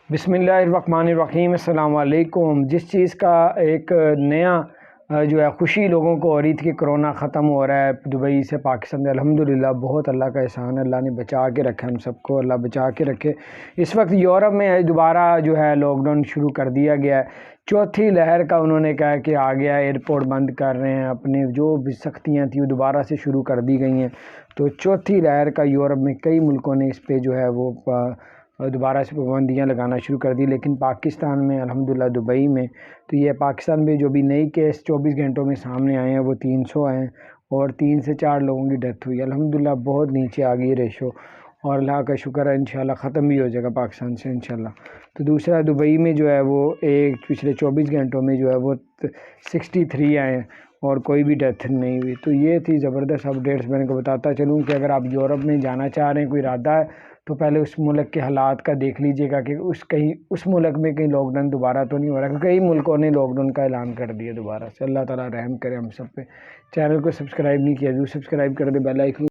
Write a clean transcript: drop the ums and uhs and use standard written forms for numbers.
बिस्मिल्लाहिर्रहमानिर्रहीम अस्सलाम वालेकुम। जिस चीज़ का एक नया जो है ख़ुशी लोगों को हो रही थी कि कोरोना ख़त्म हो रहा है दुबई से पाकिस्तान में, अल्हम्दुलिल्लाह बहुत अल्लाह का एहसान है, अल्लाह ने बचा के रखा हम सबको, अल्लाह बचा के रखे। इस वक्त यूरोप में दोबारा जो है लॉकडाउन शुरू कर दिया गया है। चौथी लहर का उन्होंने कहा कि आ गया, एयरपोर्ट बंद कर रहे हैं, अपने जो भी सख्तियाँ थी वो दोबारा से शुरू कर दी गई हैं। तो चौथी लहर का यूरोप में कई मुल्कों ने इस पे जो है वो दोबारा से पाबंदियाँ लगाना शुरू कर दी, लेकिन पाकिस्तान में अल्हम्दुलिल्लाह दुबई में तो ये पाकिस्तान में जो भी नई केस 24 घंटों में सामने आए हैं वो 300 आए हैं और 3 से 4 लोगों की डेथ हुई। अल्हम्दुलिल्लाह बहुत नीचे आ गई रेशो और अल्लाह का शुक्र है, इंशाल्लाह ख़त्म भी हो जाएगा पाकिस्तान से इंशाल्लाह। तो दूसरा दुबई में जो है वो पिछले 24 घंटों में जो है वो 63 आए हैं और कोई भी डेथ नहीं हुई। तो ये थी ज़बरदस्त अपडेट्स। मैंने को बताता चलूँ कि अगर आप यूरोप में जाना चाह रहे हैं, कोई इरादा है, तो पहले उस मुल्क के हालात का देख लीजिएगा कि उस मुल्क में कहीं लॉकडाउन दोबारा तो नहीं हो रहा, क्योंकि कई मुल्कों ने लॉकडाउन का ऐलान कर दिया दोबारा से। अल्लाह ताला रहम करे हम सब पे। चैनल को सब्सक्राइब नहीं किया, जरूर सब्सक्राइब कर दे, बेल आइकन